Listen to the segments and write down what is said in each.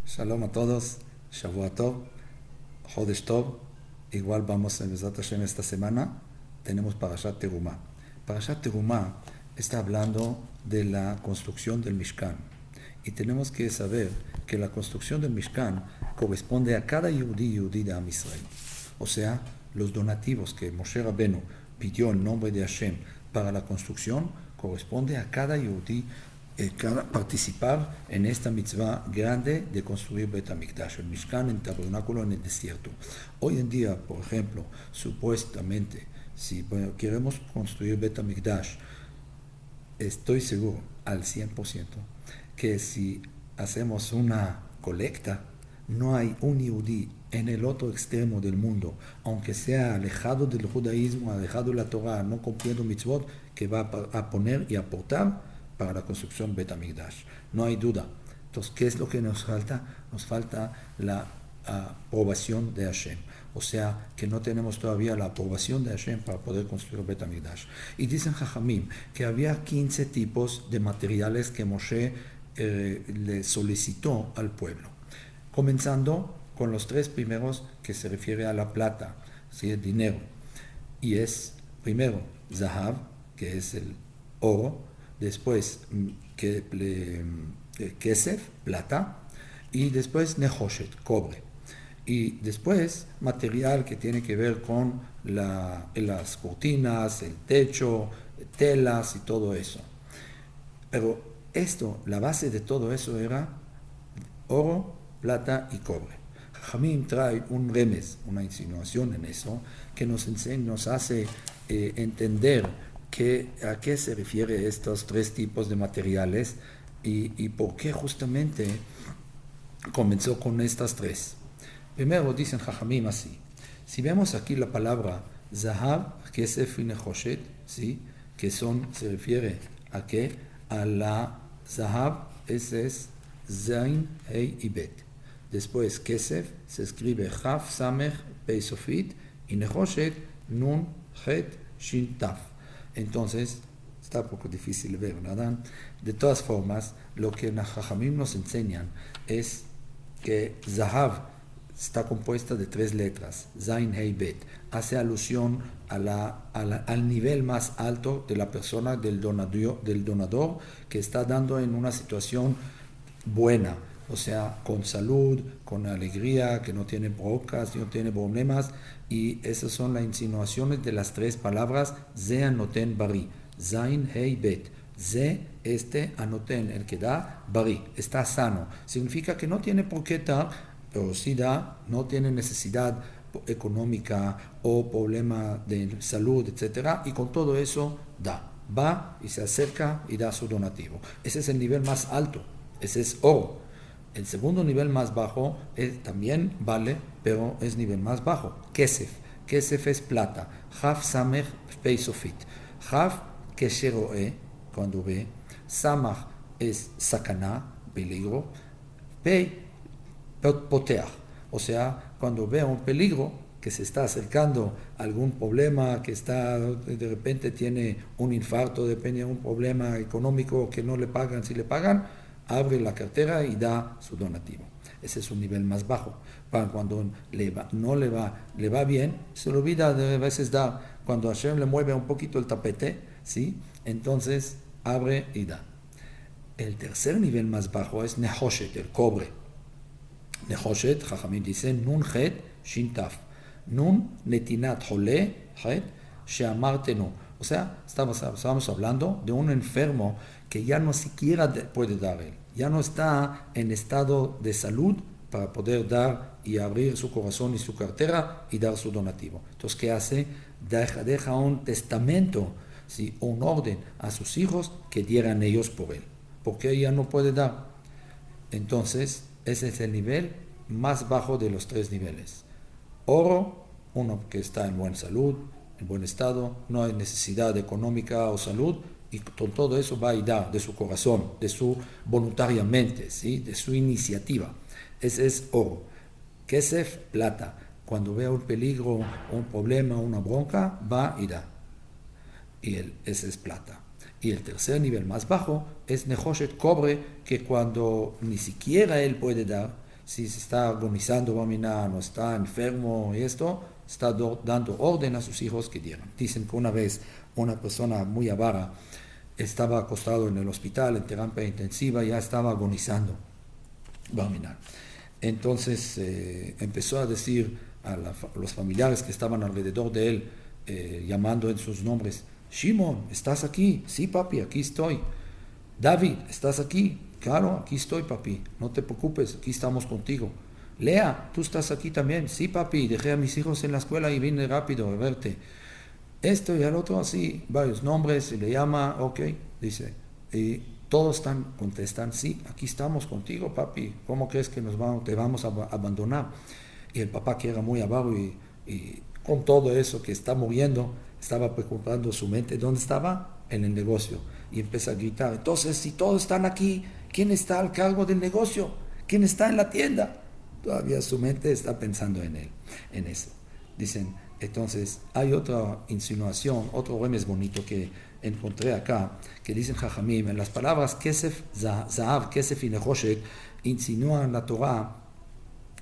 Shalom a todos, Shavua Tov, Chodesh Tov. Igual vamos en Bezrat Hashem esta semana. Tenemos Parashat Terumah. Parashat Terumah está hablando de la construcción del Mishkan. Y tenemos que saber que la construcción del Mishkan corresponde a cada Yehudí de Am Israel. O sea, los donativos que Moshe Rabbeinu pidió en nombre de Hashem para la construcción corresponde a cada Yehudí participar en esta mitzvah grande de construir Bet HaMikdash, el Mishkan, el tabernáculo en el desierto. Hoy en día, por ejemplo, supuestamente, si queremos construir Bet HaMikdash, estoy seguro al 100% que si hacemos una colecta, no hay un yehudí en el otro extremo del mundo, aunque sea alejado del judaísmo, alejado de la Torah, no cumpliendo mitzvot, que va a poner y aportar para la construcción Bet HaMikdash. No hay duda. Entonces, ¿qué es lo que nos falta? Nos falta la aprobación de Hashem. O sea, que no tenemos todavía la aprobación de Hashem para poder construir Bet HaMikdash. Y dicen Jajamim que había 15 tipos de materiales que Moshe le solicitó al pueblo. Comenzando con los 3 primeros que se refiere a la plata, ¿sí? El dinero. Y es, primero, Zahav, que es el oro. Después Kesef, plata, y después Nehoshet, cobre. Y después material que tiene que ver con las cortinas, el techo, telas y todo eso. Pero esto, la base de todo eso era oro, plata y cobre. Jajamim trae un remes, una insinuación en eso, que nos hace entender a qué se refiere estos 3 tipos de materiales y por qué justamente comenzó con estas 3. Primero dicen Jajamim así. Si vemos aquí la palabra Zahav, Kesef y Nehoshet, ¿sí? Que se refiere a qué? A la Zahav, ese es Zain, Hei y Bet. Después Kesef se escribe Chaf, Samech, Pei Sofit, y Nehoshet, Nun, Het, Shin, Taf. Entonces, está un poco difícil de ver, ¿verdad? De todas formas, lo que los Jajamim nos enseñan es que Zahav está compuesta de 3 letras, Zain, Hei, Bet. Hace alusión al nivel más alto de la persona, del donador, que está dando en una situación buena, o sea, con salud, con alegría, que no tiene brocas, no tiene problemas, y esas son las insinuaciones de las 3 palabras, Ze Anoten Bari, Zain, Hei, Bet. Ze, Anoten, el que da, Bari, está sano. Significa que no tiene por qué dar, pero sí da, no tiene necesidad económica o problema de salud, etc. Y con todo eso da. Va y se acerca y da su donativo. Ese es el nivel más alto, ese es oro. El segundo nivel más bajo también vale, pero es nivel más bajo. Kesef. Kesef es plata. Chaf, Samech, Pei Sofit. Chaf, Kesheroe, cuando ve. Samach es sakana, peligro. Pei, poteach. O sea, cuando ve un peligro que se está acercando a algún problema, que de repente tiene un infarto, depende de un problema económico que no le pagan, si le pagan, abre la cartera y da su donativo. Ese es un nivel más bajo. Cuando le va bien, se le olvida de veces dar. Cuando Hashem le mueve un poquito el tapete, ¿sí? Entonces abre y da. El tercer nivel más bajo es Nehoshet, el cobre. Nehoshet, Jajamim dice, Nun Het, Shin Taf. Nun netinat hole, Het, sheamartenu. O sea, estamos hablando de un enfermo que ya no siquiera puede dar él. Ya no está en estado de salud para poder dar y abrir su corazón y su cartera y dar su donativo. Entonces, ¿qué hace? Deja un testamento, ¿sí? Un orden a sus hijos que dieran ellos por él. Porque ella no puede dar. Entonces, ese es el nivel más bajo de los 3 niveles. Oro, uno que está en buena salud, en buen estado, no hay necesidad económica o salud, y con todo eso va y da de su corazón, de su voluntariamente, ¿sí? De su iniciativa. Ese es oro. Kesef, plata. Cuando vea un peligro, un problema, una bronca, va y da. Ese es plata. Y el tercer nivel más bajo es Nehoshet, cobre, que cuando ni siquiera él puede dar, si se está agonizando, no está enfermo y esto, está dando orden a sus hijos que dieran. Dicen que una vez una persona muy avara estaba acostado en el hospital, en terapia intensiva, ya estaba agonizando. Entonces empezó a decir a los familiares que estaban alrededor de él, llamando en sus nombres: Shimon, ¿estás aquí? Sí, papi, aquí estoy. David, ¿estás aquí? Claro, aquí estoy, papi, no te preocupes, aquí estamos contigo. Lea, ¿tú estás aquí también? Sí, papi, dejé a mis hijos en la escuela y vine rápido a verte. Esto y el otro, así, varios nombres, y le llama, ok, dice, y todos contestan: sí, aquí estamos contigo, papi, ¿cómo crees que te vamos a abandonar? Y el papá, que era muy avaro y con todo eso que está muriendo, estaba preocupando su mente. ¿Dónde estaba? En el negocio. Y empieza a gritar: entonces, si todos están aquí, ¿quién está al cargo del negocio? ¿Quién está en la tienda? Todavía su mente está pensando en él, en eso. Dicen, entonces, hay otra insinuación, otro remes bonito que encontré acá, que dicen Jajamim, en las palabras Kesef, Zahav, Kesef y Nehoshet, insinúan la Torah,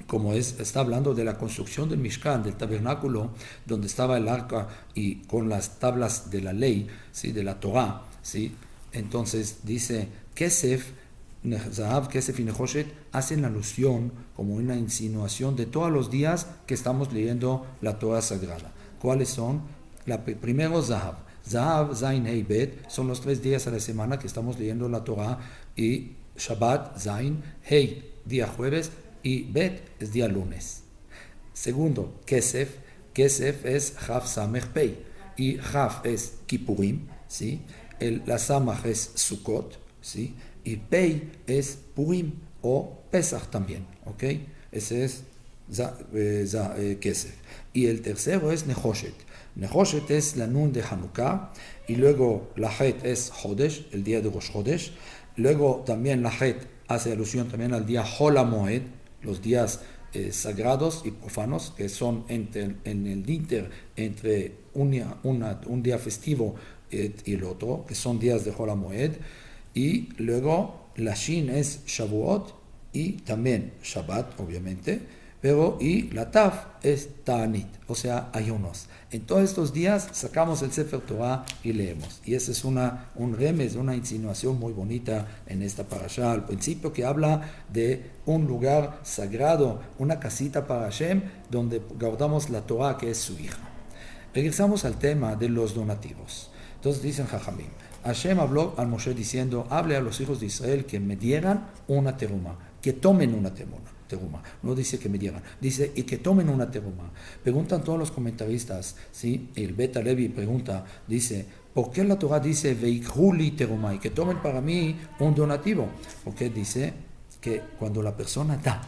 como está hablando de la construcción del Mishkan, del tabernáculo, donde estaba el arca y con las tablas de la ley, ¿sí? De la Torah, ¿sí? Entonces dice, Kesef, Zahav, Kesef y Nehoshet hacen alusión como una insinuación de todos los días que estamos leyendo la Torah sagrada. ¿Cuáles son? Primero Zahav. Zahav, Zain, Hei, Bet son los 3 días a la semana que estamos leyendo la Torah, y Shabbat, Zain, Hei, día jueves, y Bet es día lunes. Segundo, Kesef. Kesef es Chaf, Samech, Pei. Y Chaf es Kippurim, ¿sí? La Samach es Sukkot, ¿sí? Y Pei es Purim o Pesach también, ¿ok? Ese es Kesef. Y el tercero es Nehoshet. Nehoshet es la Nun de Hanukkah, y luego la Het es Chodesh, el día de Rosh Chodesh. Luego también la Het hace alusión también al día Hol HaMoed, los días sagrados y profanos, que son en el inter entre un día festivo y el otro, que son días de Hol HaMoed. Y luego la Shin es Shavuot y también Shabbat, obviamente, pero y la Taf es Ta'anit, o sea, ayunos. En todos estos días sacamos el Sefer Torah y leemos. Y esa es un remes, una insinuación muy bonita en esta parashá al principio, que habla de un lugar sagrado, una casita para Hashem, donde guardamos la Torah, que es su hija. Regresamos al tema de los donativos. Entonces dicen Jajamim, Hashem habló al Moshe diciendo: hable a los hijos de Israel que me dieran una teruma, que tomen una teruma. No dice que me dieran, dice y que tomen una teruma. Preguntan todos los comentaristas, ¿sí? El Bet Halevi pregunta, dice, ¿por qué la Torah dice veikhuli teruma, y que tomen para mí un donativo? Porque dice que cuando la persona da,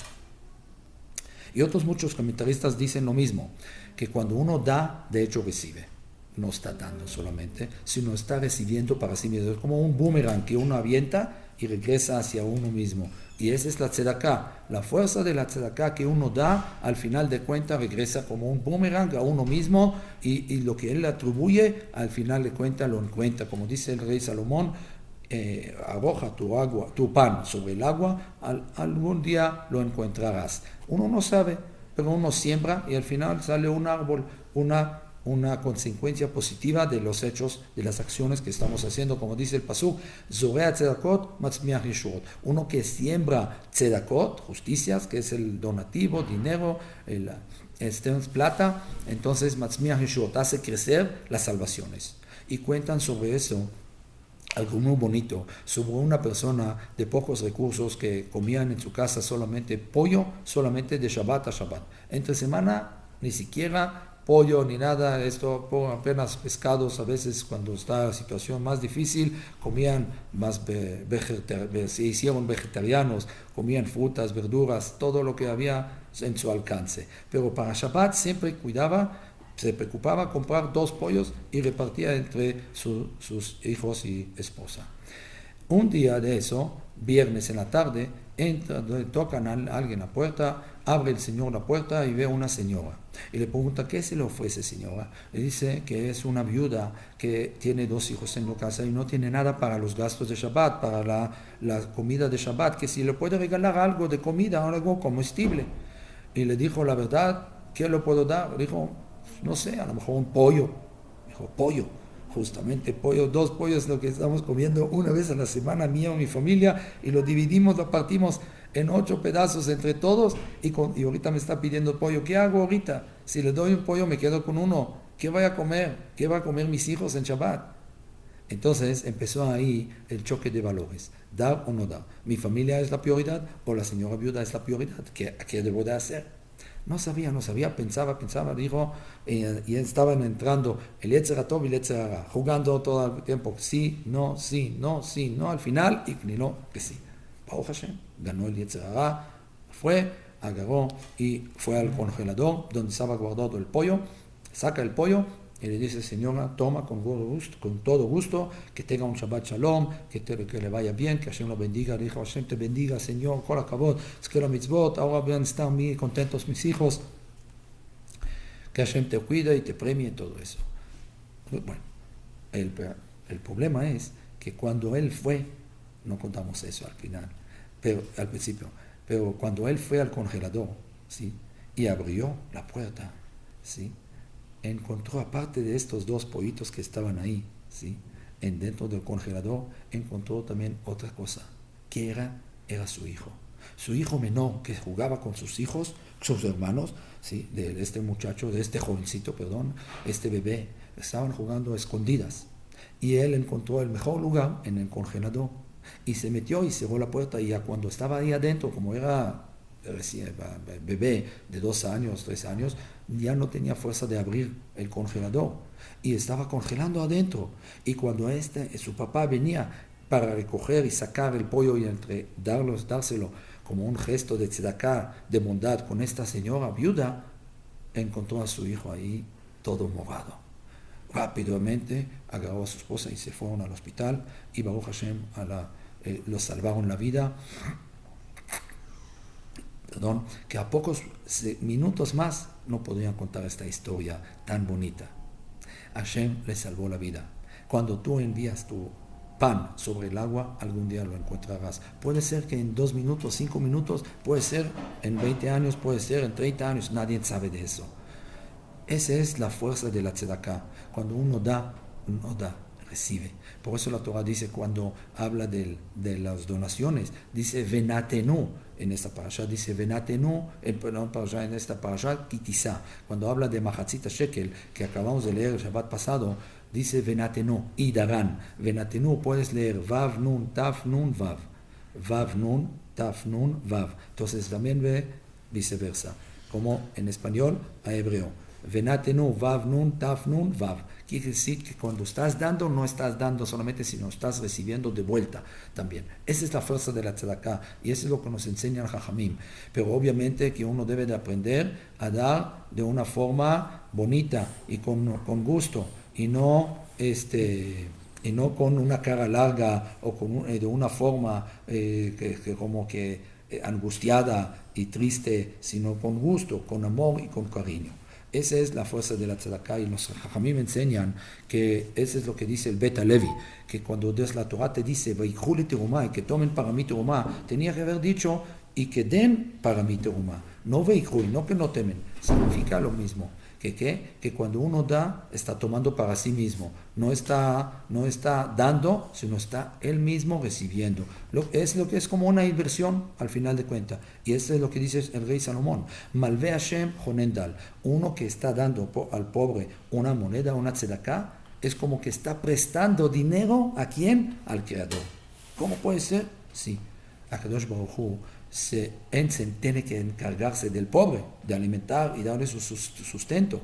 y otros muchos comentaristas dicen lo mismo, que cuando uno da, de hecho recibe. No está dando solamente, sino está recibiendo para sí mismo. Es como un boomerang que uno avienta y regresa hacia uno mismo. Y esa es la tzedaká. La fuerza de la tzedaká que uno da, al final de cuentas, regresa como un boomerang a uno mismo, y lo que él le atribuye, al final de cuentas lo encuentra. Como dice el rey Salomón, arroja tu pan sobre el agua, algún día lo encontrarás. Uno no sabe, pero uno siembra y al final sale un árbol, una consecuencia positiva de los hechos, de las acciones que estamos haciendo, como dice el pasuk, Zorea tzedakot, matzmiach yeshurot. Uno que siembra tzedakot, justicias, que es el donativo, dinero, plata, entonces matzmiach yeshurot hace crecer las salvaciones. Y cuentan sobre eso algo muy bonito, sobre una persona de pocos recursos que comían en su casa solamente pollo, solamente de Shabbat a Shabbat. Entre semana ni siquiera pollo ni nada, esto apenas pescados. A veces cuando está la situación más difícil comían más, se hicieron vegetarianos, comían frutas, verduras, todo lo que había en su alcance. Pero para Shabbat siempre se preocupaba comprar 2 pollos y repartía entre sus hijos y esposa. Un día de eso, viernes en la tarde, entra, tocan a alguien la puerta, abre el señor la puerta y ve a una señora. Y le pregunta, ¿qué se le ofrece, señora? Le dice que es una viuda que tiene 2 hijos en la casa y no tiene nada para los gastos de Shabbat, para la comida de Shabbat, que si le puede regalar algo de comida, algo comestible. Y le dijo, la verdad, ¿qué le puedo dar? Dijo, no sé, a lo mejor un pollo. Dijo, pollo. Justamente pollo, 2 pollos, lo que estamos comiendo una vez a la semana, mía o mi familia, y lo dividimos, lo partimos en 8 pedazos entre todos, y ahorita me está pidiendo pollo. ¿Qué hago ahorita? Si le doy un pollo me quedo con uno. ¿Qué voy a comer? ¿Qué van a comer mis hijos en Shabbat? Entonces empezó ahí el choque de valores, dar o no dar. ¿Mi familia es la prioridad o la señora viuda es la prioridad? ¿Qué debo de hacer? No sabía, pensaba, dijo, y estaban entrando el Yetzer Tov y el Yetzer Hara, jugando todo el tiempo, sí, no, al final inclinó que sí. Baruch Hashem, ganó el Yetzer Hara, fue, agarró y fue al congelador donde estaba guardado el pollo, saca el pollo y le dice, señora, toma con todo gusto, que tenga un Shabbat Shalom, que le vaya bien, que Hashem lo bendiga. Le dijo, Hashem te bendiga, Señor, kol hakavod, es que la mitzvot, ahora van a estar muy contentos mis hijos, que Hashem te cuida y te premie y todo eso. Bueno, el problema es que cuando él fue, no contamos eso al final, pero al principio, pero cuando él fue al congelador, ¿sí? Y abrió la puerta, ¿sí? Encontró, aparte de estos 2 pollitos que estaban ahí, ¿sí? Dentro del congelador, encontró también otra cosa. ¿Qué era? Era su hijo. Su hijo menor, que jugaba con sus hijos, sus hermanos, ¿sí? De este muchacho, de este jovencito, perdón, este bebé, estaban jugando a escondidas. Y él encontró el mejor lugar en el congelador. Y se metió y cerró la puerta. Y ya cuando estaba ahí adentro, como era bebé de 2 años, 3 años, ya no tenía fuerza de abrir el congelador y estaba congelando adentro. Y cuando su papá venía para recoger y sacar el pollo y dárselo como un gesto de tzedaká, de bondad con esta señora viuda, encontró a su hijo ahí todo morado. Rápidamente agarró a su esposa y se fueron al hospital y Baruch Hashem lo salvaron la vida. Perdón, que a pocos minutos más no podrían contar esta historia tan bonita. Hashem le salvó la vida. Cuando tú envías tu pan sobre el agua, algún día lo encontrarás. Puede ser que en 2 minutos, 5 minutos, puede ser en 20 años, puede ser en 30 años, nadie sabe de eso. Esa es la fuerza de la tzedaká. Cuando uno da, recibe. Por eso la Torah dice, cuando habla de las donaciones, dice venatenu. En esta parasha dice venatenu, en esta parasha kitisa. Cuando habla de machatzita shekel, que acabamos de leer el Shabbat pasado, dice venatenu y darán. Venatenu puedes leer vav nun taf nun vav. Vav nun taf nun vav. Entonces también ve viceversa, como en español a hebreo. Venatenu vav nun taf nun vav. Quiere decir que cuando estás dando, no estás dando solamente, sino estás recibiendo de vuelta también. Esa es la fuerza de la tzedaká y eso es lo que nos enseña el Jajamim. Pero obviamente que uno debe de aprender a dar de una forma bonita y con gusto y no con una cara larga o de una forma como que angustiada y triste, sino con gusto, con amor y con cariño. Esa es la fuerza de la tzedaká y los Jajamim me enseñan que eso es lo que dice el Bet Halevi, que cuando Dios la Torah te dice vayikhu li terumá y que tomen para mí terumá, tenía que haber dicho y que den para mí terumá, no vayikhu, no que no temen, significa lo mismo. Que cuando uno da, está tomando para sí mismo, no está dando, sino está él mismo recibiendo. Es lo que es como una inversión al final de cuentas. Y eso es lo que dice el rey Salomón. Malve Hashem Honendal. Uno que está dando al pobre una moneda, una tzedaká, es como que está prestando dinero ¿a quién? Al Creador. ¿Cómo puede ser? Sí. Akadosh Baruj Hu tiene que encargarse del pobre, de alimentar y darle su sustento.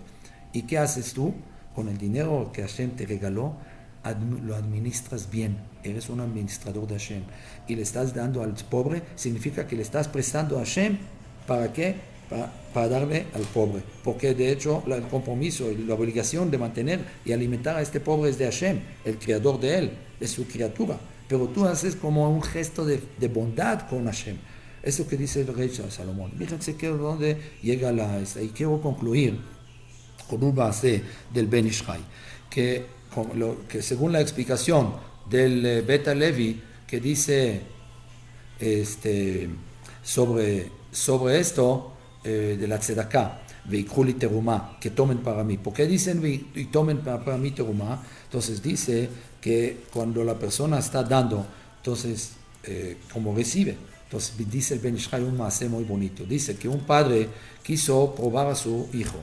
¿Y qué haces tú? Con el dinero que Hashem te regaló, lo administras bien. Eres un administrador de Hashem. Y le estás dando al pobre, significa que le estás prestando a Hashem. ¿Para qué? Para darle al pobre. Porque de hecho el compromiso y la obligación de mantener y alimentar a este pobre es de Hashem, el creador de él, es su criatura. Pero tú haces como un gesto de bondad con Hashem. Eso que dice el rey Salomón. Fíjense que donde llega y quiero concluir con un base del Ben Ish Chai, que según la explicación del Bet Levi, que dice sobre esto de la tzedakah, veikhu li terumá, que tomen para mí. ¿Por qué dicen y tomen para mí terumá? Entonces dice que cuando la persona está dando, entonces como recibe. Entonces dice el Ben Ish Chai un maaseh muy bonito. Dice que un padre quiso probar a su hijo.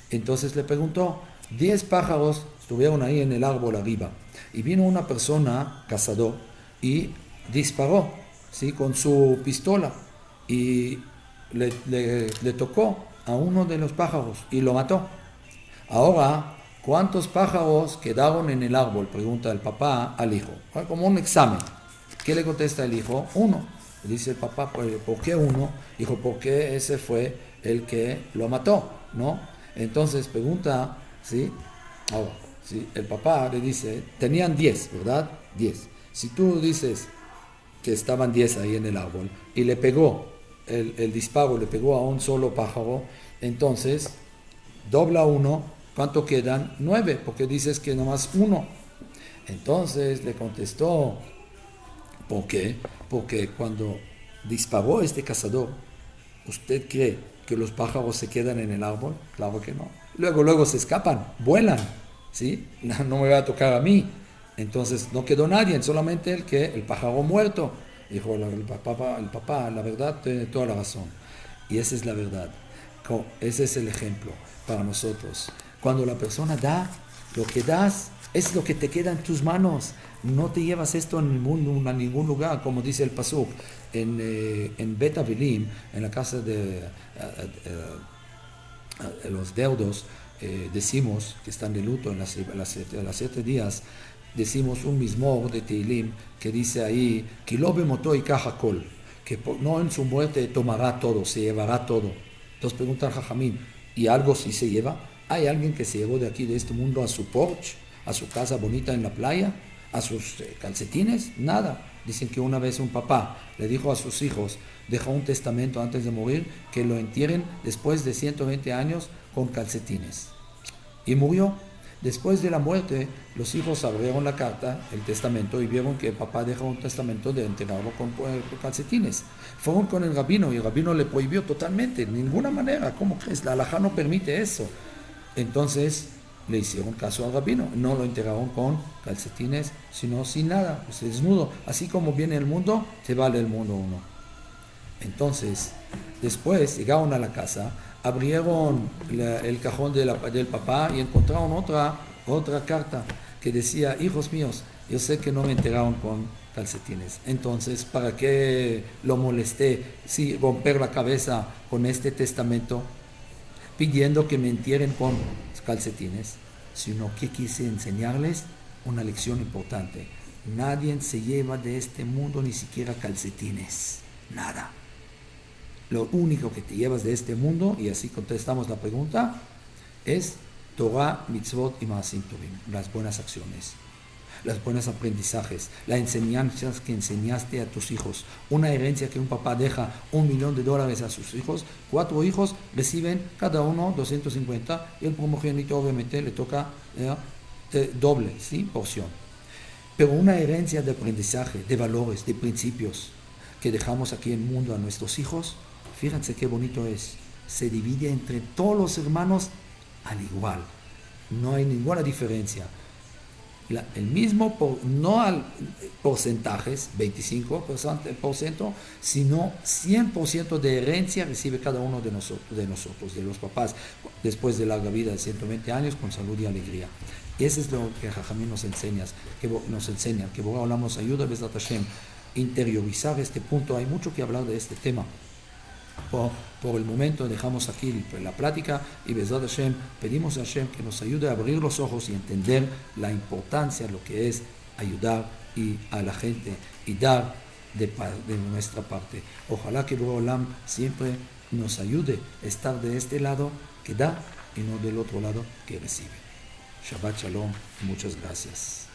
Entonces le preguntó, 10 pájaros estuvieron ahí en el árbol arriba. Y vino una persona, cazador, y disparó, ¿sí?, con su pistola. Y le tocó a uno de los pájaros y lo mató. Ahora, ¿cuántos pájaros quedaron en el árbol?, pregunta el papá al hijo. Como un examen. ¿Qué le contesta el hijo? 1. Le dice el papá, ¿por qué 1? Dijo, porque ese fue el que lo mató, ¿no? Entonces pregunta, ¿sí? Ahora, ¿sí?, el papá le dice, tenían 10, ¿verdad? 10. Si tú dices que estaban 10 ahí en el árbol y le pegó, el disparo le pegó a un solo pájaro, entonces dobla 1, ¿cuánto quedan? 9, porque dices que nomás 1. Entonces le contestó, ¿por qué? Porque cuando disparó este cazador, ¿usted cree que los pájaros se quedan en el árbol? Claro que no. Luego se escapan, vuelan, ¿sí? No me va a tocar a mí. Entonces no quedó nadie, solamente el pájaro muerto. Dijo el papá, la verdad, tiene toda la razón. Y esa es la verdad. Ese es el ejemplo para nosotros. Cuando la persona da, lo que das es lo que te queda en tus manos. No te llevas esto a ningún lugar, como dice el Pasuk en Bet Avilim, en la casa de los deudos, decimos que están de luto en las 7 días, decimos un mismor de Teilim que dice ahí, que no en su muerte tomará todo, se llevará todo. Entonces pregunta al Jajamín, ¿y algo sí se lleva? ¿Hay alguien que se llevó de aquí, de este mundo, a su porche, a su casa bonita en la playa, a sus calcetines? Nada. Dicen que una vez un papá le dijo a sus hijos, dejó un testamento antes de morir, que lo entierren después de 120 años con calcetines. Y murió. Después de la muerte, los hijos abrieron la carta, el testamento, y vieron que el papá dejó un testamento de enterrarlo con calcetines. Fueron con el rabino y el rabino le prohibió totalmente, de ninguna manera. ¿Cómo crees? La halajá no permite eso. Entonces le hicieron caso al rabino, no lo enterraron con calcetines, sino sin nada, pues desnudo. Así como viene el mundo, te vale el mundo uno. Entonces, después llegaron a la casa, abrieron el cajón del papá y encontraron otra carta que decía, hijos míos, yo sé que no me enteraron con calcetines, entonces ¿para qué lo molesté si romper la cabeza con este testamento pidiendo que me entierren con calcetines? Sino que quise enseñarles una lección importante. Nadie se lleva de este mundo ni siquiera calcetines, nada. Lo único que te llevas de este mundo, y así contestamos la pregunta, es Torah, mitzvot y maasim tovim, las buenas acciones, los buenos aprendizajes, las enseñanzas que enseñaste a tus hijos. Una herencia que un papá deja $1,000,000 a sus hijos, 4 hijos reciben cada uno 250 y el primogénito obviamente le toca doble, ¿sí?, porción. Pero una herencia de aprendizaje, de valores, de principios que dejamos aquí en el mundo a nuestros hijos, fíjense qué bonito es. Se divide entre todos los hermanos al igual. No hay ninguna diferencia. El mismo, no al porcentajes, 25%, sino 100% de herencia recibe cada uno de nosotros, de los papás, después de larga vida de 120 años, con salud y alegría. Eso es lo que Jajamín nos enseña, que Borá Olam nos ayuda, Bezrat Hashem, interiorizar este punto. Hay mucho que hablar de este tema. Por el momento dejamos aquí la plática y Bezrat Hashem pedimos a Hashem que nos ayude a abrir los ojos y entender la importancia, lo que es ayudar a la gente y dar de nuestra parte. Ojalá que Borá Olam siempre nos ayude a estar de este lado que da y no del otro lado que recibe. Shabbat Shalom y muchas gracias.